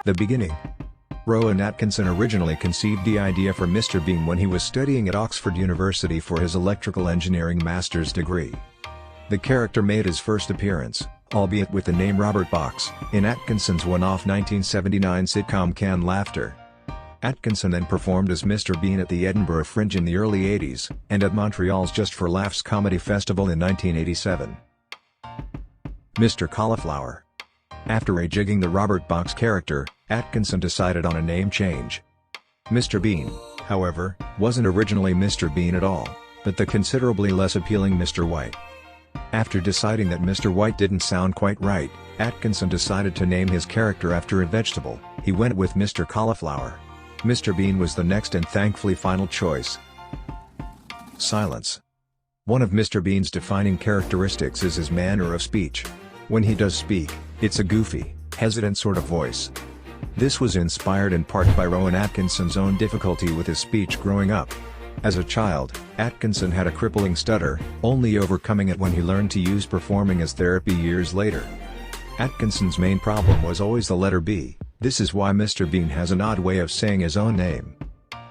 The beginning. Rowan Atkinson originally conceived the idea for Mr. Bean when he was studying at Oxford University for his electrical engineering master's degree. The character made his first appearance, albeit with the name Robert Box, in Atkinson's one-off 1979 sitcom Canned Laughter. Atkinson then performed as Mr. Bean at the Edinburgh Fringe in the early 80s, and at Montreal's Just for Laughs Comedy Festival in 1987. Mr. Cauliflower. After rejigging the Robert Box character, Atkinson decided on a name change. Mr. Bean, however, wasn't originally Mr. Bean at all, but the considerably less appealing Mr. White. After deciding that Mr. White didn't sound quite right, Atkinson decided to name his character after a vegetable. He went with Mr. Cauliflower. Mr. Bean was the next and thankfully final choice. Silence. One of Mr. Bean's defining characteristics is his manner of speech. When he does speak, it's a goofy, hesitant sort of voice. This was inspired in part by Rowan Atkinson's own difficulty with his speech growing up. As a child, Atkinson had a crippling stutter, only overcoming it when he learned to use performing as therapy years later. Atkinson's main problem was always the letter B. This is why Mr. Bean has an odd way of saying his own name.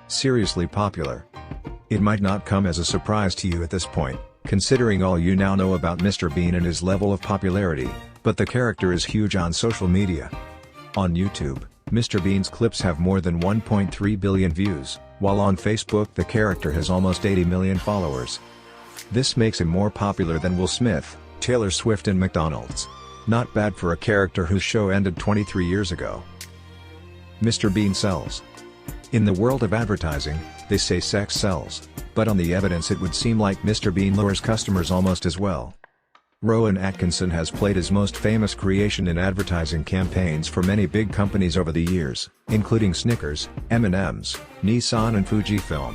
Seriously popular. It might not come as a surprise to you at this point, considering all you now know about Mr. Bean and his level of popularity, but the character is huge on social media. On YouTube, Mr. Bean's clips have more than 1.3 billion views, while on Facebook the character has almost 80 million followers. This makes him more popular than Will Smith, Taylor Swift and McDonald's. Not bad for a character whose show ended 23 years ago. Mr. Bean sells. In the world of advertising, they say sex sells, but on the evidence it would seem like Mr. Bean lures customers almost as well. Rowan Atkinson has played his most famous creation in advertising campaigns for many big companies over the years, including Snickers, M&M's, Nissan and Fujifilm.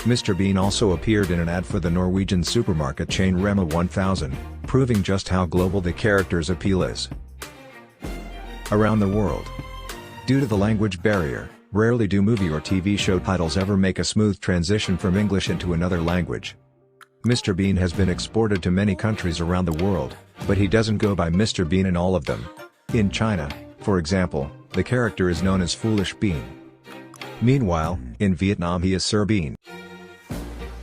Mr. Bean also appeared in an ad for the Norwegian supermarket chain Rema 1000, proving just how global the character's appeal is. Around the world. Due to the language barrier, rarely do movie or TV show titles ever make a smooth transition from English into another language. Mr. Bean has been exported to many countries around the world, but he doesn't go by Mr. Bean in all of them. In China, for example, the character is known as Foolish Bean. Meanwhile, in Vietnam he is Sir Bean.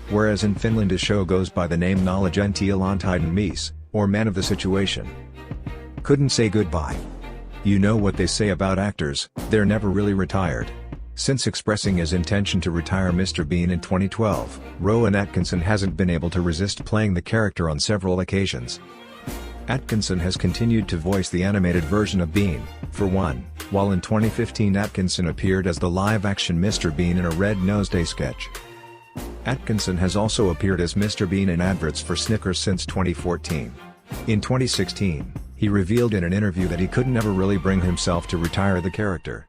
Whereas in Finland his show goes by the name Nalla Gentilaantiden Mies, or Man of the Situation. Couldn't Say Goodbye. You know what they say about actors, they're never really retired. Since expressing his intention to retire Mr. Bean in 2012, Rowan Atkinson hasn't been able to resist playing the character on several occasions. Atkinson has continued to voice the animated version of Bean, for one, while in 2015 Atkinson appeared as the live-action Mr. Bean in a Red-Nosed A sketch. Atkinson has also appeared as Mr. Bean in adverts for Snickers since 2014. In 2016, he revealed in an interview that he could never really bring himself to retire the character.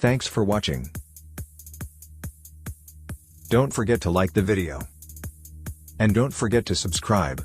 Thanks for watching. Don't forget to like the video. And don't forget to subscribe.